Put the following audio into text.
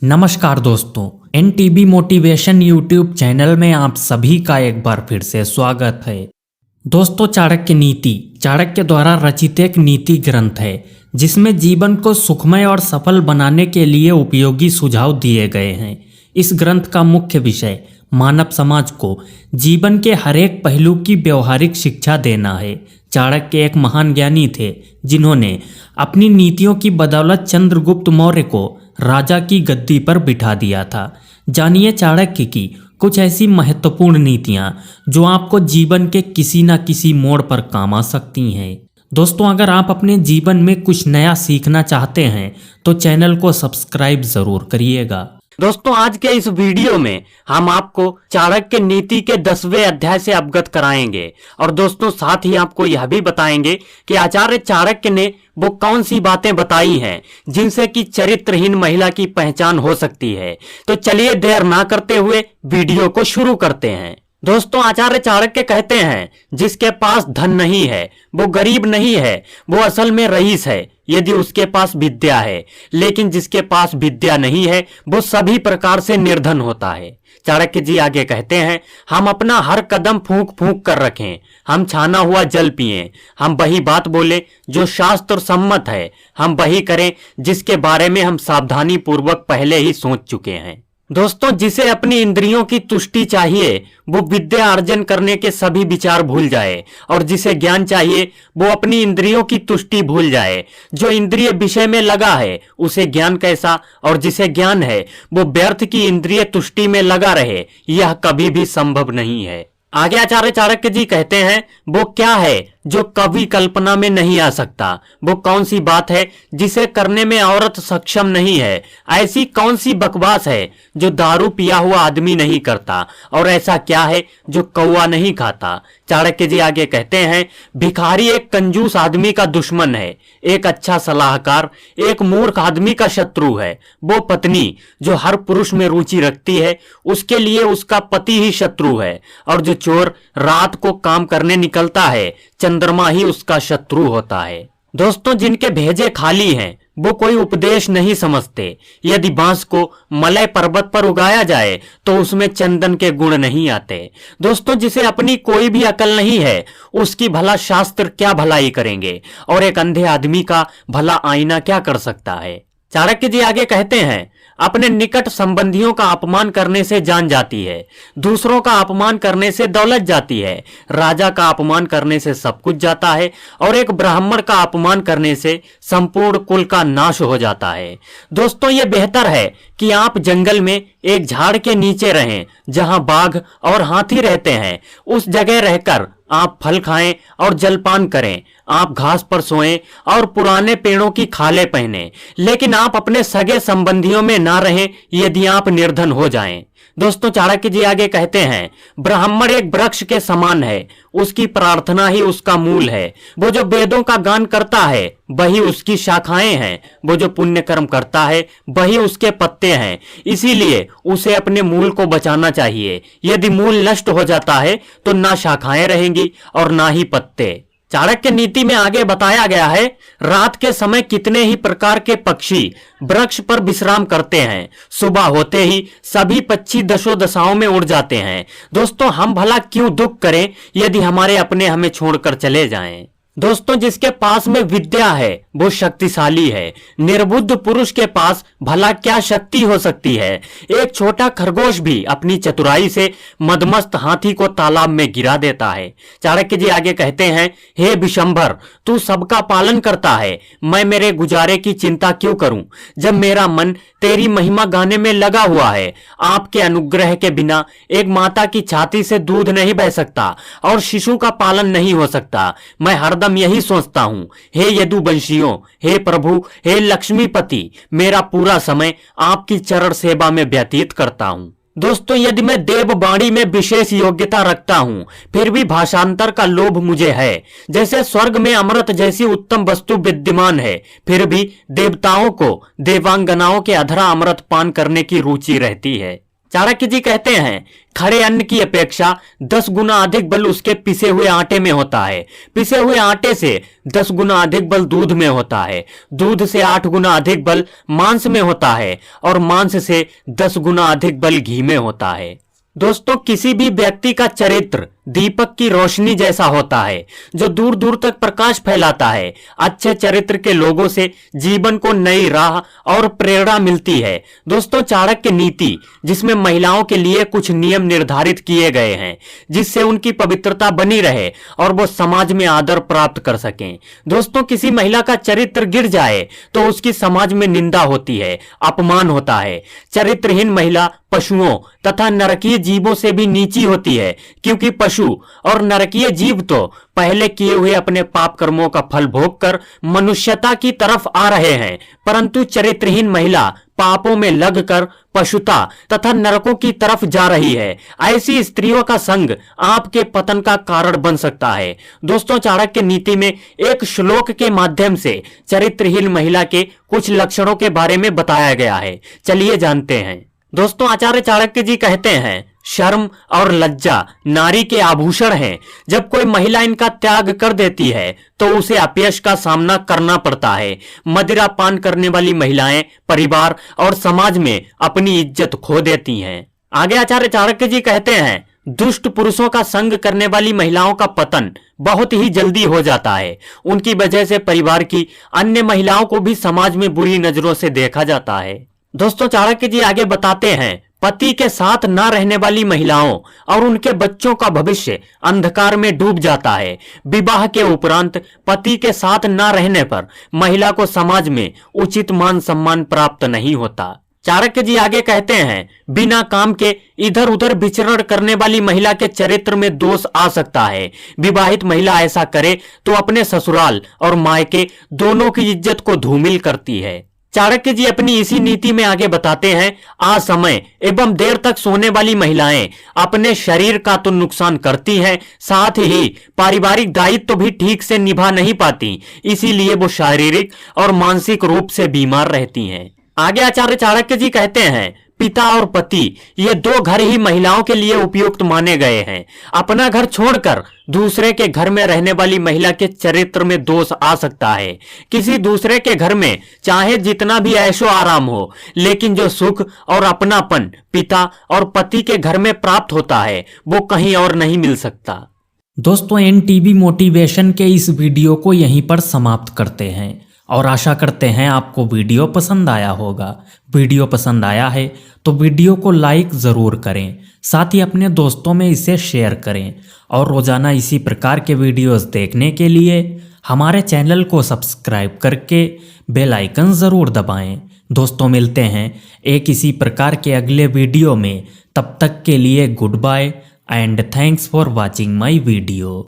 नमस्कार दोस्तों, NTB motivation YouTube channel में आप सभी का एक बार फिर से स्वागत है। दोस्तों, चाणक्य नीति चाणक्य द्वारा रचित एक नीति ग्रंथ है जिसमें जीवन को सुखमय और सफल बनाने के लिए उपयोगी सुझाव दिए गए हैं। इस ग्रंथ का मुख्य विषय मानव समाज को जीवन के हर एक पहलू की व्यवहारिक शिक्षा देना है। चाणक्य एक महान ज्ञानी थे जिन्होंने अपनी नीतियों की बदौलत चंद्रगुप्त मौर्य को राजा की गद्दी पर बिठा दिया था। जानिए चाणक्य की कुछ ऐसी महत्वपूर्ण नीतियां जो आपको जीवन के किसी न किसी मोड़ पर काम आ सकती हैं। दोस्तों, अगर आप अपने जीवन में कुछ नया सीखना चाहते हैं तो चैनल को सब्सक्राइब जरूर करिएगा। दोस्तों, आज के इस वीडियो में हम आपको चाणक्य नीति के 10वें अध्याय से अवगत कराएंगे और दोस्तों साथ ही आपको यह भी बताएंगे कि आचार्य चाणक्य ने वो कौन सी बातें बताई हैं जिनसे कि चरित्रहीन महिला की पहचान हो सकती है। तो चलिए देर ना करते हुए वीडियो को शुरू करते हैं। दोस्तों, आचार्य चाणक्य कहते हैं जिसके पास धन नहीं है वो गरीब नहीं है, वो असल में रईस है यदि उसके पास विद्या है, लेकिन जिसके पास विद्या नहीं है वो सभी प्रकार से निर्धन होता है। चाणक्य जी आगे कहते हैं, हम अपना हर कदम फूंक फूंक कर रखें, हम छाना हुआ जल पिएं, हम वही बात बोले जो शास्त्र सम्मत है, हम वही करें जिसके बारे में हम सावधानी पूर्वक पहले ही सोच चुके हैं। दोस्तों, जिसे अपनी इंद्रियों की तुष्टि चाहिए वो विद्या अर्जन करने के सभी विचार भूल जाए, और जिसे ज्ञान चाहिए वो अपनी इंद्रियों की तुष्टि भूल जाए। जो इंद्रिय विषय में लगा है उसे ज्ञान कैसा, और जिसे ज्ञान है वो व्यर्थ की इंद्रिय तुष्टि में लगा रहे, यह कभी भी संभव नहीं है। आगे आचार्य चाणक्य जी कहते हैं, वो क्या है जो कभी कल्पना में नहीं आ सकता, वो कौन सी बात है जिसे करने में औरत सक्षम नहीं है, ऐसी कौन सी बकवास है जो दारू पिया हुआ आदमी नहीं करता, और ऐसा क्या है जो कौवा नहीं खाता। चाणक्य जी आगे कहते हैं, भिखारी एक कंजूस आदमी का दुश्मन है, एक अच्छा सलाहकार एक मूर्ख आदमी का शत्रु है। वो पत्नी जो हर पुरुष में रुचि रखती है उसके लिए उसका पति ही शत्रु है, और जो चोर रात को काम करने निकलता है चंद्रमा ही उसका शत्रु होता है। दोस्तों, जिनके भेजे खाली हैं वो कोई उपदेश नहीं समझते। यदि बांस को मलय पर्वत पर उगाया जाए तो उसमें चंदन के गुण नहीं आते। दोस्तों, जिसे अपनी कोई भी अकल नहीं है उसकी भला शास्त्र क्या भलाई करेंगे, और एक अंधे आदमी का भला आईना क्या कर सकता है। चाणक्य जी आगे कहते हैं, अपने निकट संबंधियों का अपमान करने से जान जाती है, दूसरों का अपमान करने से दौलत जाती है, राजा का अपमान करने से सब कुछ जाता है, और एक ब्राह्मण का अपमान करने से संपूर्ण कुल का नाश हो जाता है। दोस्तों, ये बेहतर है कि आप जंगल में एक झाड़ के नीचे रहें जहां बाघ और हाथी रहते हैं। उस जगह रहकर आप फल खाएं और जलपान करें, आप घास पर सोएं और पुराने पेड़ों की खालें पहनें, लेकिन आप अपने सगे संबंधियों में ना रहें यदि आप निर्धन हो जाएं। दोस्तों, चाणक्य जी आगे कहते हैं, ब्राह्मण एक वृक्ष के समान है, उसकी प्रार्थना ही उसका मूल है। वो जो वेदों का गान करता है वही उसकी शाखाएं हैं, वो जो पुण्य कर्म करता है वही उसके पत्ते हैं। इसीलिए उसे अपने मूल को बचाना चाहिए। यदि मूल नष्ट हो जाता है तो ना शाखाएं रहेंगी और ना ही पत्ते। चाणक्य नीति में आगे बताया गया है, रात के समय कितने ही प्रकार के पक्षी वृक्ष पर विश्राम करते हैं, सुबह होते ही सभी पक्षी दशों दशाओं में उड़ जाते हैं। दोस्तों, हम भला क्यों दुख करें यदि हमारे अपने हमें छोड़कर चले जाएं। दोस्तों, जिसके पास में विद्या है वो शक्तिशाली है, निर्बुद्ध पुरुष के पास भला क्या शक्ति हो सकती है। एक छोटा खरगोश भी अपनी चतुराई से मदमस्त हाथी को तालाब में गिरा देता है। चाणक्य जी आगे कहते हैं, हे विशंभर, तू सबका पालन करता है, मैं मेरे गुजारे की चिंता क्यों करूं जब मेरा मन तेरी महिमा गाने में लगा हुआ है। आपके अनुग्रह के बिना एक माता की छाती से दूध नहीं बह सकता और शिशु का पालन नहीं हो सकता। मैं हरदम यही सोचता हूं, हे यदुवंशियों, हे प्रभु, हे लक्ष्मीपति, मेरा पूरा समय आपकी चरण सेवा में व्यतीत करता हूं। दोस्तों, यदि मैं देववाणी में विशेष योग्यता रखता हूं फिर भी भाषांतर का लोभ मुझे है। जैसे स्वर्ग में अमृत जैसी उत्तम वस्तु विद्यमान है फिर भी देवताओं को देवांगनाओं के अधरा अमृत पान करने की रुचि रहती है। चाणक्य जी कहते हैं, खड़े अन्न की अपेक्षा 10 गुना अधिक बल उसके पिसे हुए आटे में होता है। पिसे हुए आटे से 10 गुना अधिक बल दूध में होता है। दूध से 8 गुना अधिक बल मांस में होता है और मांस से 10 गुना अधिक बल घी में होता है। दोस्तों, किसी भी व्यक्ति का चरित्र दीपक की रोशनी जैसा होता है जो दूर दूर तक प्रकाश फैलाता है। अच्छे चरित्र के लोगों से जीवन को नई राह और प्रेरणा मिलती है। दोस्तों, चाणक्य नीति जिसमें महिलाओं के लिए कुछ नियम निर्धारित किए गए हैं जिससे उनकी पवित्रता बनी रहे और वो समाज में आदर प्राप्त कर सकें। दोस्तों, किसी महिला का चरित्र गिर जाए तो उसकी समाज में निंदा होती है, अपमान होता है। चरित्रहीन महिला पशुओं तथा नरकीय जीवों से भी नीची होती है, क्योंकि पशु और नरकीय जीव तो पहले किए हुए अपने पाप कर्मों का फल भोगकर मनुष्यता की तरफ आ रहे हैं, परंतु चरित्रहीन महिला पापों में लगकर पशुता तथा नरकों की तरफ जा रही है। ऐसी स्त्रियों का संग आपके पतन का कारण बन सकता है। दोस्तों, चाणक्य नीति में एक श्लोक के माध्यम से चरित्रहीन महिला के कुछ लक्षणों के बारे में बताया गया है। चलिए जानते हैं। दोस्तों, आचार्य चाणक्य जी कहते हैं, शर्म और लज्जा नारी के आभूषण हैं। जब कोई महिला इनका त्याग कर देती है तो उसे अपयश का सामना करना पड़ता है। मदिरा पान करने वाली महिलाएं परिवार और समाज में अपनी इज्जत खो देती हैं। आगे आचार्य चाणक्य जी कहते हैं, दुष्ट पुरुषों का संग करने वाली महिलाओं का पतन बहुत ही जल्दी हो जाता है। उनकी वजह से परिवार की अन्य महिलाओं को भी समाज में बुरी नजरों से देखा जाता है। दोस्तों, चाणक्य जी आगे बताते हैं, पति के साथ न रहने वाली महिलाओं और उनके बच्चों का भविष्य अंधकार में डूब जाता है। विवाह के उपरांत पति के साथ न रहने पर महिला को समाज में उचित मान सम्मान प्राप्त नहीं होता। चाणक्य जी आगे कहते हैं, बिना काम के इधर उधर विचरण करने वाली महिला के चरित्र में दोष आ सकता है। विवाहित महिला ऐसा करे तो अपने ससुराल और मायके दोनों की इज्जत को धूमिल करती है। चाणक्य जी अपनी इसी नीति में आगे बताते हैं, असमय एवं देर तक सोने वाली महिलाएं अपने शरीर का तो नुकसान करती हैं, साथ ही पारिवारिक दायित्व भी ठीक से निभा नहीं पाती। इसीलिए वो शारीरिक और मानसिक रूप से बीमार रहती हैं। आगे आचार्य चाणक्य जी कहते हैं, पिता और पति ये दो घर ही महिलाओं के लिए उपयुक्त माने गए हैं। अपना घर छोड़कर दूसरे के घर में रहने वाली महिला के चरित्र में दोष आ सकता है। किसी दूसरे के घर में चाहे जितना भी ऐशो आराम हो, लेकिन जो सुख और अपनापन पिता और पति के घर में प्राप्त होता है वो कहीं और नहीं मिल सकता। दोस्तों, एनटीबी मोटिवेशन के इस वीडियो को यहीं पर समाप्त करते हैं और आशा करते हैं आपको वीडियो पसंद आया होगा। वीडियो पसंद आया है तो वीडियो को लाइक ज़रूर करें, साथ ही अपने दोस्तों में इसे शेयर करें और रोज़ाना इसी प्रकार के वीडियोस देखने के लिए हमारे चैनल को सब्सक्राइब करके बेल आइकन ज़रूर दबाएं। दोस्तों, मिलते हैं एक इसी प्रकार के अगले वीडियो में। तब तक के लिए good bye and thanks for watching my video.